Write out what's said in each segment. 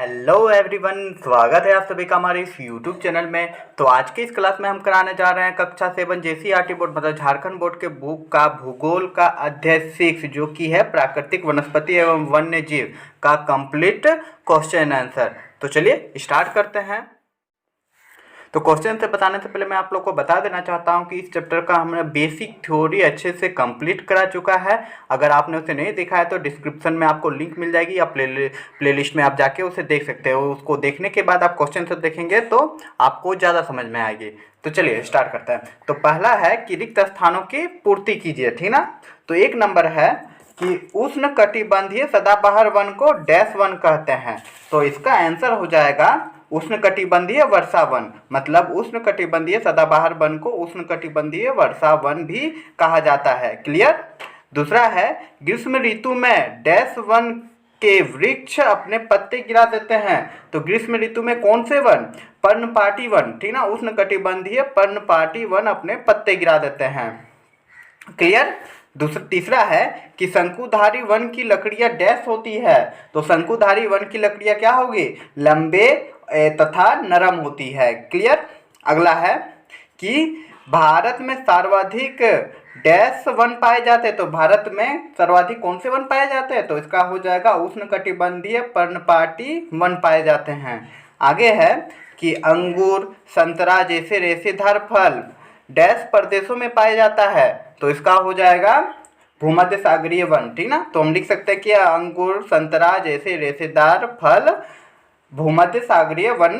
Hello everyone, स्वागत है आप सभी का हमारे इस यूट्यूब चैनल में। तो आज की इस क्लास में हम कराने जा रहे हैं कक्षा 7 जेसीईआरटी बोर्ड मतलब झारखंड बोर्ड के बुक का भूगोल का अध्याय 6 जो कि है प्राकृतिक वनस्पति एवं वन्य जीव का कंप्लीट क्वेश्चन आंसर। तो चलिए स्टार्ट करते हैं। तो क्वेश्चन से बताने से पहले मैं आप लोग को बता देना चाहता हूं कि इस चैप्टर का हमने बेसिक थ्योरी अच्छे से कंप्लीट करा चुका है। अगर आपने उसे नहीं देखा है तो डिस्क्रिप्शन में आपको लिंक मिल जाएगी या प्लेलिस्ट में आप जाके उसे देख सकते हो। उसको देखने के बाद आप क्वेश्चन से देखेंगे तो आपको ज़्यादा समझ में आएगी। तो चलिए स्टार्ट करते हैं। तो पहला है कि रिक्त स्थानों की पूर्ति कीजिए, ठीक ना। तो एक नंबर है कि उष्ण कटिबंधीय सदाबहार वन को डैश वन कहते हैं। तो इसका आंसर हो जाएगा उष्णकटिबंधीय वर्षा वन। मतलब उष्णकटिबंधीय सदाबहार वन को उष्णकटिबंधीय वर्षा वन भी कहा जाता है। क्लियर। दूसरा है ग्रीष्म ऋतु में डैश वन के वृक्ष अपने पत्ते गिरा देते हैं। तो ग्रीष्म ऋतु में कौन से वन? पर्णपाती वन, ठीक ना। उष्णकटिबंधीय पर्णपाती वन अपने पत्ते गिरा देते हैं। क्लियर। तीसरा है कि शंकुधारी वन की लकड़ियां डैश होती है। तो शंकुधारी वन की लकड़ियां क्या होगी? लंबे तथा नरम होती है। क्लियर। अगला है कि भारत में सर्वाधिक डैश वन पाए जाते हैं। तो भारत में सर्वाधिक कौन से वन पाए जाते हैं? तो इसका हो जाएगा उष्णकटिबंधीय पर्णपाती वन पाए जाते हैं। आगे है कि अंगूर संतरा जैसे रेशेदार फल डैश प्रदेशों में पाया जाता है। तो इसका हो जाएगा भूमध्य सागरीय वन, ठीक ना। तो हम लिख सकते हैं कि अंगूर संतरा जैसे रेशेदार फल भूमध्य सागरीय वन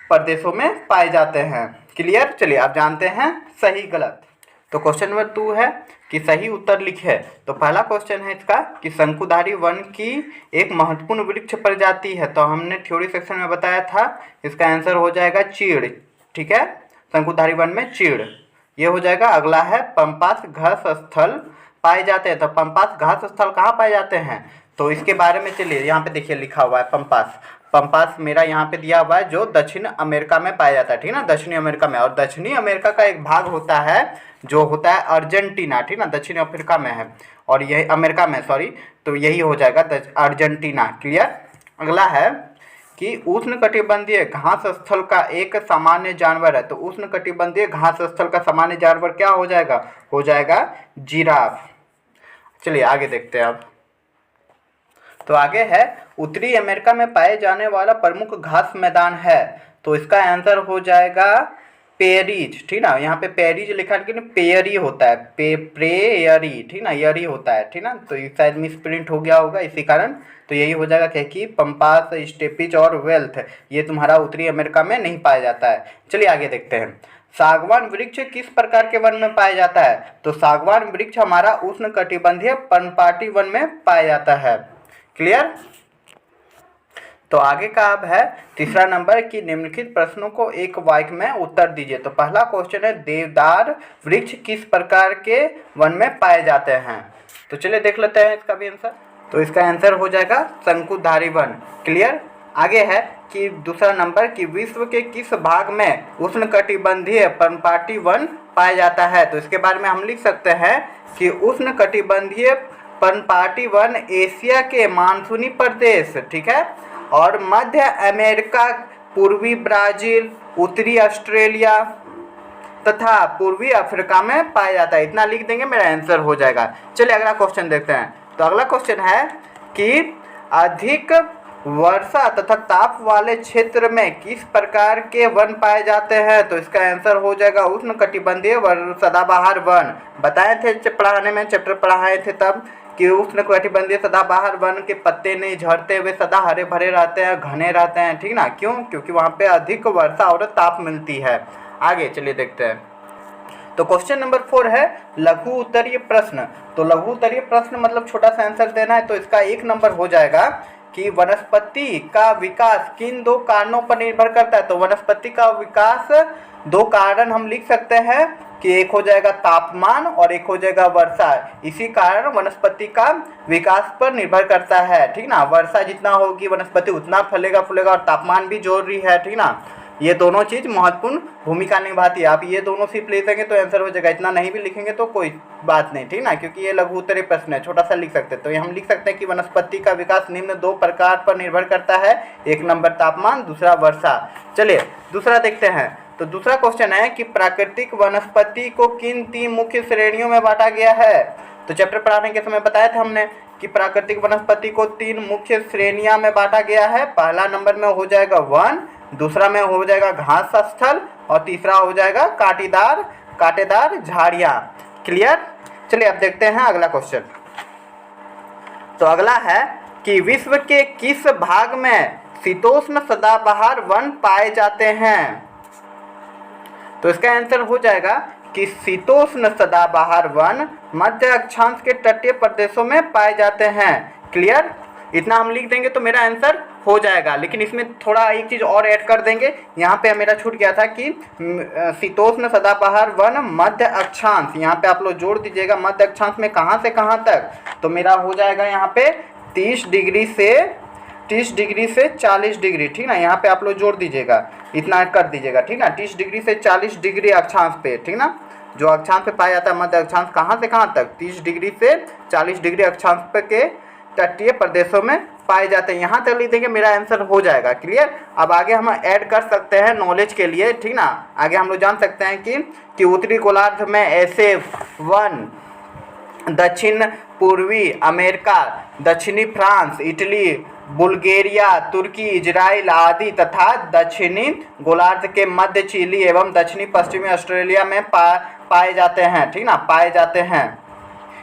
प्रदेशों में पाए जाते हैं। क्लियर। चलिए आप जानते हैं सही गलत। तो क्वेश्चन नंबर 2 है कि सही उत्तर लिखे। तो पहला क्वेश्चन है इसका कि शंकुधारी वन की एक महत्वपूर्ण वृक्ष प्रजाति है। तो हमने थ्योरी सेक्शन में बताया था, इसका आंसर हो जाएगा चीड़, ठीक है। शंकुधारी वन में चीड़ ये हो जाएगा। अगला है पंपास घास स्थल पाए जाते हैं। तो पंपास घास स्थल कहाँ पाए जाते हैं? तो इसके बारे में चलिए यहाँ पे देखिए लिखा हुआ है पंपास मेरा यहाँ पे दिया हुआ है जो दक्षिण अमेरिका में पाया जाता है, ठीक ना। दक्षिणी अमेरिका में, और दक्षिणी अमेरिका का एक भाग होता है जो होता है अर्जेंटीना, ठीक ना। दक्षिण अफ्रीका में है और यही अमेरिका में, सॉरी, तो यही हो जाएगा अर्जेंटीना। क्लियर। अगला है कि उष्णकटिबंधीय घास स्थल का एक सामान्य जानवर है। तो उष्णकटिबंधीय घास स्थल का सामान्य जानवर क्या हो जाएगा? हो जाएगा जिराफ। चलिए आगे देखते हैं अब। तो आगे है उत्तरी अमेरिका में पाए जाने वाला प्रमुख घास मैदान है। तो इसका आंसर हो जाएगा पेरीज, ठीक ना। यहाँ पे पेरीज लिखा है, पेयरी होता है, प्रेयरी, ठीक ना, यरी होता है, ठीक ना। तो ये शायद मिस प्रिंट हो गया होगा इसी कारण। तो यही हो जाएगा कि पंपास, स्टेपिज और वेल्थ ये तुम्हारा उत्तरी अमेरिका में नहीं पाया जाता है। चलिए आगे देखते हैं। सागवान वृक्ष किस प्रकार के वन में पाया जाता है? तो सागवान वृक्ष हमारा उष्णकटिबंधीय पर्णपाती वन में पाया जाता है। क्लियर। तो आगे का अब है तीसरा नंबर कि निम्नलिखित प्रश्नों को एक वाक्य में उत्तर दीजिए। तो पहला क्वेश्चन है देवदार वृक्ष किस प्रकार के वन में पाए जाते हैं? तो चलिए देख लेते हैं इसका भी आंसर। तो इसका आंसर हो जाएगा शंकुधारी वन। क्लियर। आगे है कि दूसरा नंबर कि विश्व के किस भाग में उष्णकटिबंधीय पर्णपाती वन पाया जाता है? तो इसके बारे में हम लिख सकते हैं कि उष्णकटिबंधीय पर्णपाती वन एशिया के मानसूनी प्रदेश, ठीक है, और मध्य अमेरिका, पूर्वी ब्राज़ील, उत्तरी ऑस्ट्रेलिया तथा पूर्वी अफ्रीका में पाया जाता है। इतना लिख देंगे मेरा आंसर हो जाएगा। चलिए अगला क्वेश्चन देखते हैं। तो अगला क्वेश्चन है कि अधिक वर्षा तथा ताप वाले क्षेत्र में किस प्रकार के वन पाए जाते हैं? तो इसका आंसर हो जाएगा उष्णकटिबंधीय सदाबहार वन। बताए थे पढ़ाने में, चैप्टर पढ़ाए थे तब कि उष्णकटिबंधीय सदाबहार वन के पत्ते नहीं झड़ते हुए सदा हरे भरे रहते हैं, घने रहते हैं, ठीक ना। क्यों? क्योंकि वहाँ पे अधिक वर्षा और ताप मिलती है। आगे चलिए देखते हैं। तो क्वेश्चन नंबर 4 है लघु उत्तरीय प्रश्न। तो लघु उत्तरीय प्रश्न मतलब छोटा सा आंसर देना है। तो इसका 1 नंबर हो जाएगा कि वनस्पति का विकास किन 2 कारणों पर निर्भर करता है? तो वनस्पति का विकास 2 कारण हम लिख सकते हैं कि एक हो जाएगा तापमान और एक हो जाएगा वर्षा। इसी कारण वनस्पति का विकास पर निर्भर करता है, ठीक ना। वर्षा जितना होगी वनस्पति उतना फलेगा फूलेगा, और तापमान भी जरूरी है, ठीक ना। ये दोनों चीज़ महत्वपूर्ण भूमिका निभाती है। आप ये दोनों सिर्फ ले सकेंगे तो आंसर हो जाएगा, इतना नहीं भी लिखेंगे तो कोई बात नहीं, ठीक ना, क्योंकि ये लघु उत्तरीय प्रश्न है, छोटा सा लिख सकते हैं। तो ये हम लिख सकते हैं कि वनस्पति का विकास निम्न 2 प्रकार पर निर्भर करता है, 1 नंबर तापमान, दूसरा वर्षा। चलिए दूसरा देखते हैं। तो दूसरा क्वेश्चन है कि प्राकृतिक वनस्पति को किन 3 मुख्य श्रेणियों में बांटा गया है। तो चैप्टर पढ़ाने के समय बताया था हमने कि प्राकृतिक वनस्पति को 3 मुख्य श्रेणियां में बांटा गया है। पहला नंबर में हो जाएगा वन, दूसरा में हो जाएगा घास स्थल और तीसरा हो जाएगा कांटेदार झाड़ियां। क्लियर। चलिए अब देखते हैं अगला क्वेश्चन। तो अगला है कि विश्व के किस भाग में शीतोष्ण सदाबहार वन पाए जाते हैं। तो इसका आंसर हो जाएगा कि शीतोष्ण सदाबहार वन मध्य अक्षांश के तटीय प्रदेशों में पाए जाते हैं। क्लियर। इतना हम लिख देंगे तो मेरा आंसर हो जाएगा, लेकिन इसमें थोड़ा एक चीज़ और ऐड कर देंगे। यहाँ पे मेरा छूट गया था कि शीतोष्ण सदाबहार वन मध्य अक्षांश, यहाँ पे आप लोग जोड़ दीजिएगा मध्य अक्षांश में कहाँ से कहाँ तक। तो मेरा हो जाएगा यहाँ पे 30 डिग्री से 40 डिग्री, ठीक ना। यहाँ पे आप लोग जोड़ दीजिएगा, इतना कर दीजिएगा, ठीक ना। 30 डिग्री से 40 डिग्री अक्षांश पे, ठीक ना। जो अक्षांश पे पाया जाता है मध्य अक्षांश कहाँ से कहाँ तक, 30 डिग्री से 40 डिग्री अक्षांश पे के तटीय प्रदेशों में पाए जाते हैं। यहाँ तक लिख देंगे, मेरा आंसर हो जाएगा। क्लियर। अब आगे हम ऐड कर सकते हैं नॉलेज के लिए, ठीक ना। आगे हम लोग जान सकते हैं कि उत्तरी गोलार्ध में ऐसे वन दक्षिण पूर्वी अमेरिका, दक्षिणी फ्रांस, इटली, बुल्गारिया, तुर्की, इजराइल आदि तथा दक्षिणी गोलार्ध के मध्य चिली एवं दक्षिणी पश्चिमी ऑस्ट्रेलिया में पाए जाते हैं, ठीक ना, पाए जाते हैं।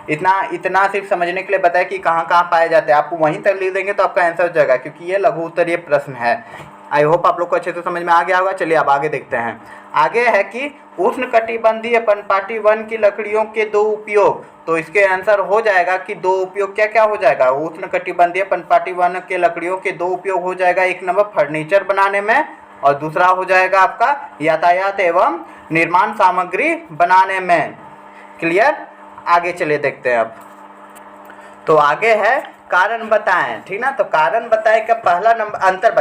इतना सिर्फ समझने के लिए बताया कि कहाँ कहाँ पाए जाते हैं। आपको वहीं तक लिख देंगे तो आपका आंसर हो जाएगा, क्योंकि ये लघु उत्तरीय प्रश्न है। आई होप आप लोग को अच्छे से समझ में आ गया होगा। चलिए अब आगे देखते हैं। आगे है कि उष्णकटिबंधीय पर्णपाती वन की लकड़ियों के 2 उपयोग। तो इसके आंसर हो जाएगा कि 2 उपयोग क्या क्या हो जाएगा। उष्णकटिबंधीय पर्णपाती वन के लकड़ियों के 2 उपयोग हो जाएगा। 1 नंबर फर्नीचर बनाने में और दूसरा हो जाएगा आपका यातायात एवं निर्माण सामग्री बनाने में। क्लियर। आगे चलिए देखते हैं अब। तो आगे है कारण बताएं, ठीक ना। तो कारण बताएं का पहला नंबर अंतर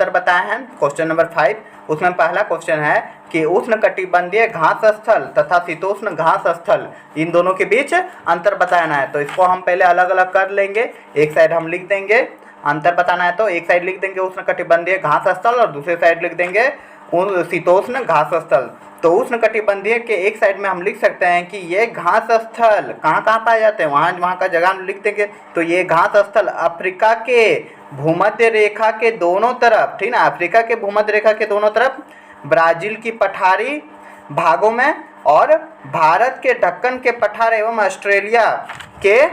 बताए हैं क्वेश्चन नंबर 5। उसमें पहला क्वेश्चन है कि उष्णकटिबंधीय घास स्थल तथा शीतोष्ण घास स्थल, इन दोनों के बीच अंतर बताना है। तो इसको हम पहले अलग अलग कर लेंगे। एक साइड हम लिख देंगे अंतर बताना है, तो एक साइड लिख देंगे उष्णकटिबंधीय घास स्थल और दूसरे साइड लिख देंगे शीतोष्ण घास स्थल। तो उष्णकटिबंधीय के एक साइड में हम लिख सकते हैं कि ये घास स्थल कहाँ कहाँ पाए जाते हैं, वहाँ का जगह हम लिख देंगे। तो ये घास स्थल अफ्रीका के भूमध्य रेखा के दोनों तरफ, ठीक ना, अफ्रीका के भूमध्य रेखा के दोनों तरफ, ब्राज़ील की पठारी भागों में और भारत के दक्कन के पठार एवं ऑस्ट्रेलिया के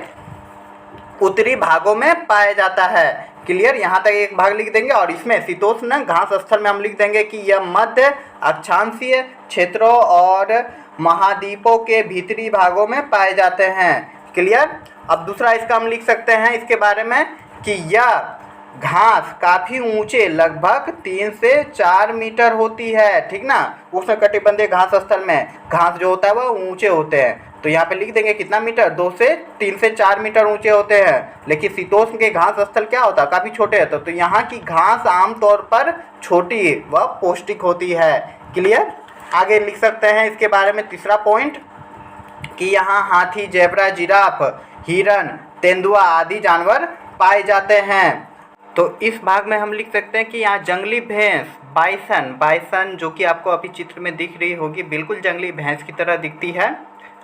उत्तरी भागों में पाया जाता है। क्लियर। यहाँ तक एक भाग लिख देंगे और इसमें शीतोष्ण घास स्थल में हम लिख देंगे कि यह मध्य अक्षांशीय क्षेत्रों और महाद्वीपों के भीतरी भागों में पाए जाते हैं। क्लियर। अब दूसरा इसका हम लिख सकते हैं इसके बारे में कि यह घास काफ़ी ऊंचे लगभग 3 से 4 मीटर होती है, ठीक ना। उष्णकटिबंधीय घास स्थल में घास जो होता है वह ऊंचे होते हैं। तो यहाँ पे लिख देंगे कितना मीटर, 3 से 4 मीटर ऊंचे होते हैं। लेकिन शीतोष्ण के घास स्थल क्या होता है, काफ़ी छोटे होते हैं। तो यहाँ की घास आमतौर पर छोटी व पौष्टिक होती है। क्लियर। आगे लिख सकते हैं इसके बारे में तीसरा पॉइंट कि यहाँ हाथी, जेब्रा, जिराफ, हिरन, तेंदुआ आदि जानवर पाए जाते हैं। तो इस भाग में हम लिख सकते हैं कि यहाँ जंगली भैंस, बाइसन जो कि आपको अभी चित्र में दिख रही होगी, बिल्कुल जंगली भैंस की तरह दिखती है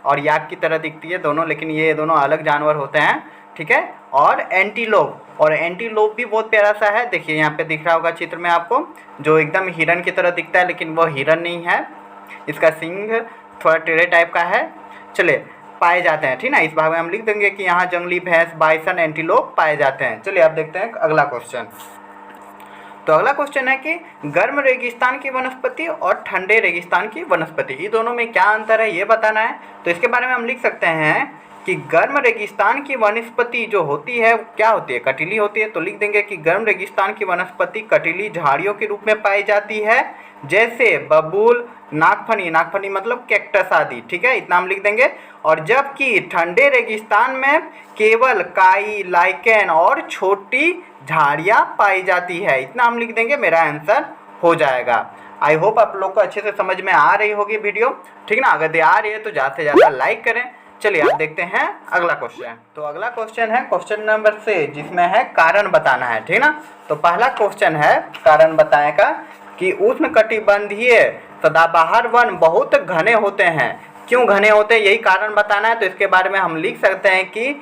और याक की तरह दिखती है दोनों, लेकिन ये दोनों अलग जानवर होते हैं, ठीक है। और एंटीलोप भी बहुत प्यारा सा है। देखिए यहाँ पे दिख रहा होगा चित्र में आपको, जो एकदम हिरन की तरह दिखता है, लेकिन वो हिरन नहीं है, इसका सींग थोड़ा टेढ़े टाइप का है। चलिए पाए जाते हैं, ठीक ना। इस भाग में हम लिख देंगे कि यहाँ जंगली भैंस, बाइसन, एंटीलोप पाए जाते हैं। चलिए अब देखते हैं अगला क्वेश्चन। तो अगला क्वेश्चन है कि गर्म रेगिस्तान की वनस्पति और ठंडे रेगिस्तान की वनस्पति, ये दोनों में क्या अंतर है ये बताना है। तो इसके बारे में हम लिख सकते हैं कि गर्म रेगिस्तान की वनस्पति जो होती है क्या होती है, कटीली होती है। तो लिख देंगे कि गर्म रेगिस्तान की वनस्पति कटीली झाड़ियों के रूप में पाई जाती है, जैसे बबूल, नागफनी मतलब कैक्टस आदि, ठीक है, इतना हम लिख देंगे। और जबकि ठंडे रेगिस्तान में केवल काई, लाइकेन और छोटी झाड़ियाँ पाई जाती है, इतना हम लिख देंगे, मेरा आंसर हो जाएगा। आई होप आप लोग को अच्छे से समझ में आ रही होगी वीडियो, ठीक ना। अगर आ रही है तो ज़्यादा से ज़्यादा लाइक करें। चलिए आप देखते हैं अगला क्वेश्चन। तो अगला क्वेश्चन है क्वेश्चन नंबर 6, जिसमें है कारण बताना है, ठीक ना। तो पहला क्वेश्चन है कारण बताने का कि उष्णकटिबंधीय सदाबहार वन बहुत घने होते हैं। क्यों घने होते हैं, यही कारण बताना है। तो इसके बारे में हम लिख सकते हैं कि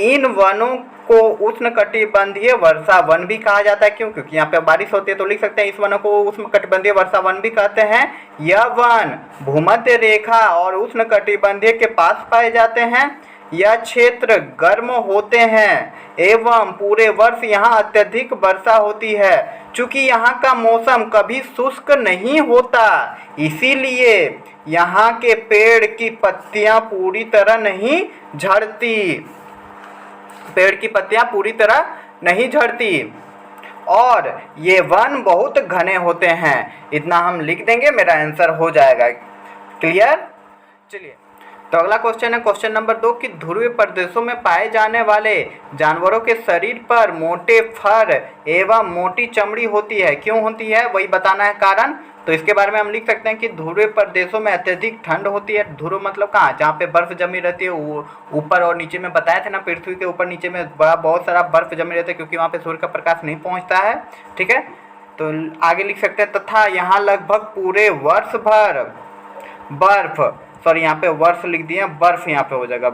इन वनों को उष्णकटिबंधीय वर्षा वन भी कहा जाता है। क्यों, क्योंकि यहाँ पे बारिश होती है, तो लिख सकते हैं इस वनों को उष्णकटिबंधीय वर्षा वन भी कहते हैं। यह वन भूमध्य रेखा और उष्णकटिबंधीय के पास पाए जाते हैं। यह क्षेत्र गर्म होते हैं एवं पूरे वर्ष यहाँ अत्यधिक वर्षा होती है। चूंकि यहाँ का मौसम कभी शुष्क नहीं होता, इसीलिए यहाँ के पेड़ की पत्तियां पूरी तरह नहीं झड़ती। पेड़ की पत्तियां पूरी तरह नहीं झड़ती और ये वन बहुत घने होते हैं। इतना हम लिख देंगे, मेरा आंसर हो जाएगा। क्लियर। चलिए तो अगला क्वेश्चन है क्वेश्चन नंबर 2 कि ध्रुवीय प्रदेशों में पाए जाने वाले जानवरों के शरीर पर मोटे फर एवं मोटी चमड़ी होती है। क्यों होती है, वही बताना है कारण। तो इसके बारे में हम लिख सकते हैं कि ध्रुवीय प्रदेशों में अत्यधिक ठंड होती है। ध्रुव मतलब कहाँ, जहाँ पे बर्फ जमी रहती है, ऊपर और नीचे में बताया था ना, पृथ्वी के ऊपर नीचे में बहुत सारा बर्फ जमी रहता है, क्योंकि वहाँ पे सूर्य का प्रकाश नहीं पहुँचता है, ठीक है। तो आगे लिख सकते हैं तथा यहाँ लगभग पूरे वर्ष भर बर्फ, सॉरी यहाँ पे वर्ष लिख दिए, बर्फ यहाँ पे हो जाएगा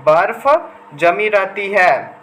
बर्फ जमी रहती है।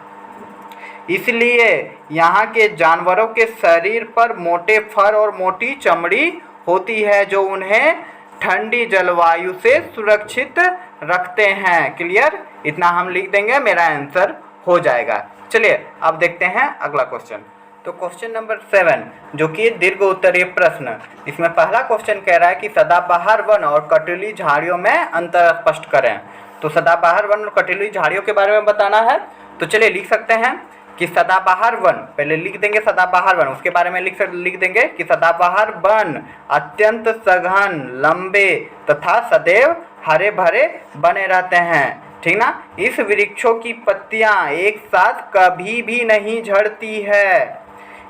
इसलिए यहाँ के जानवरों के शरीर पर मोटे फर और मोटी चमड़ी होती है, जो उन्हें ठंडी जलवायु से सुरक्षित रखते हैं। क्लियर। इतना हम लिख देंगे, मेरा आंसर हो जाएगा। चलिए अब देखते हैं अगला क्वेश्चन। तो क्वेश्चन नंबर 7 जो कि दीर्घ उत्तरीय प्रश्न, इसमें पहला क्वेश्चन कह रहा है कि सदाबहार वन और कटीली झाड़ियों में अंतर स्पष्ट करें। तो सदाबहार वन और कटीली झाड़ियों के बारे में बताना है। तो चलिए लिख सकते हैं कि सदाबहार वन, पहले लिख देंगे सदाबहार वन, उसके बारे में लिख देंगे कि सदाबहार वन अत्यंत सघन, लंबे तथा सदैव हरे भरे बने रहते हैं, ठीक ना। इस वृक्षों की पत्तियां एक साथ कभी भी नहीं झड़ती है।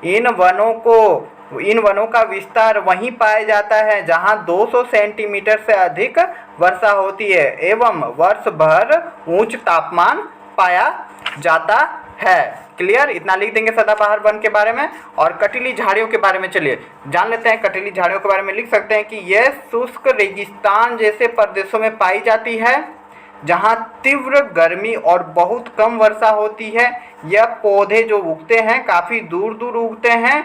इन वनों का विस्तार वहीं पाया जाता है जहां 200 सेंटीमीटर से अधिक वर्षा होती है एवं वर्ष भर उच्च तापमान पाया जाता है। क्लियर। इतना लिख देंगे सदाबहार वन के बारे में। और कटीली झाड़ियों के बारे में चलिए जान लेते हैं। कटीली झाड़ियों के बारे में लिख सकते हैं कि यह शुष्क रेगिस्तान जैसे प्रदेशों में पाई जाती है जहाँ तीव्र गर्मी और बहुत कम वर्षा होती है। यह पौधे जो उगते हैं काफ़ी दूर दूर उगते हैं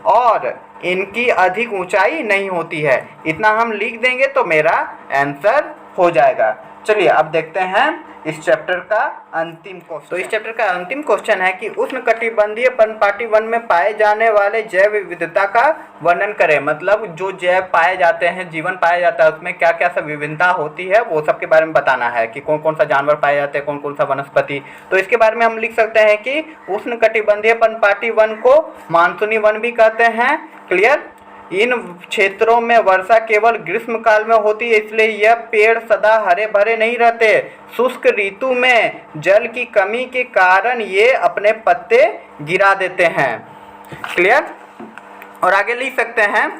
और इनकी अधिक ऊंचाई नहीं होती है। इतना हम लिख देंगे तो मेरा आंसर हो जाएगा। चलिए अब देखते हैं इस चैप्टर का अंतिम क्वेश्चन। तो इस चैप्टर का अंतिम क्वेश्चन है कि उष्णकटिबंधीय पर्णपाती वन में पाए जाने वाले जैव विविधता का वर्णन करें। मतलब जो जैव पाए जाते हैं, जीवन पाया जाता है, उसमें क्या क्या सब विभिन्नता होती है, वो सब के बारे में बताना है कि कौन कौन सा जानवर पाए जाते हैं, कौन कौन सा वनस्पति। तो इसके बारे में हम लिख सकते हैं कि उष्णकटिबंधीय पर्णपाती वन को मानसूनी वन भी कहते हैं। क्लियर। इन क्षेत्रों में वर्षा केवल ग्रीष्म काल में होती है, इसलिए यह पेड़ सदा हरे भरे नहीं रहते। शुष्क ऋतु में जल की कमी के कारण ये अपने पत्ते गिरा देते हैं। क्लियर। और आगे लिख सकते हैं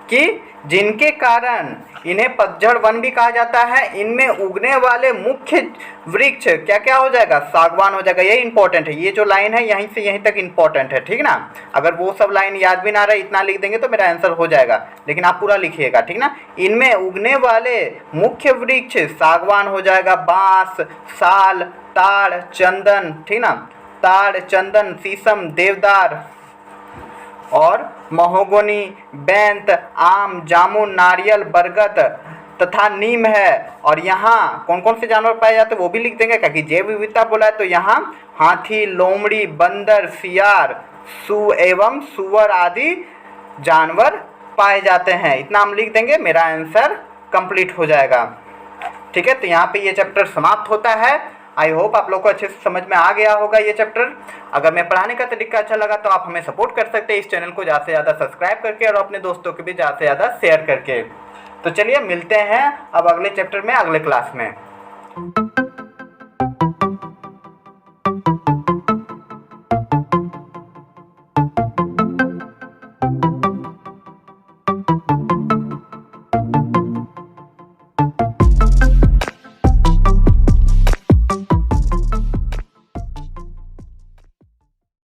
कि जिनके कारण इन्हें पतझड़ वन भी कहा जाता है। इनमें उगने वाले मुख्य वृक्ष क्या क्या हो जाएगा, सागवान हो जाएगा। ये इंपॉर्टेंट है, ये जो लाइन है यहीं से यहीं तक इंपॉर्टेंट है, ठीक ना। अगर वो सब लाइन याद भी ना रहे, इतना लिख देंगे तो मेरा आंसर हो जाएगा, लेकिन आप पूरा लिखिएगा, ठीक ना। इनमें उगने वाले मुख्य वृक्ष सागवान हो जाएगा, बांस, साल, ताड़, चंदन, ठीक ना। ताड़, चंदन, शीशम, देवदार और महोगनी, बेंत, आम, जामुन, नारियल, बरगद तथा नीम है। और यहाँ कौन कौन से जानवर पाए जाते हैं वो भी लिख देंगे, क्योंकि जैव विविधता बोला है तो यहाँ हाथी, लोमड़ी, बंदर, सियार, एवं सुअर आदि जानवर पाए जाते हैं। इतना हम लिख देंगे, मेरा आंसर कंप्लीट हो जाएगा। ठीक है, तो यहाँ पे ये चैप्टर समाप्त होता है। आई होप आप लोग को अच्छे से समझ में आ गया होगा ये चैप्टर। अगर मैं पढ़ाने का तरीका अच्छा लगा तो आप हमें सपोर्ट कर सकते हैं इस चैनल को ज़्यादा से ज़्यादा सब्सक्राइब करके और अपने दोस्तों के भी ज़्यादा से ज़्यादा शेयर करके। तो चलिए मिलते हैं अब अगले चैप्टर में अगले क्लास में।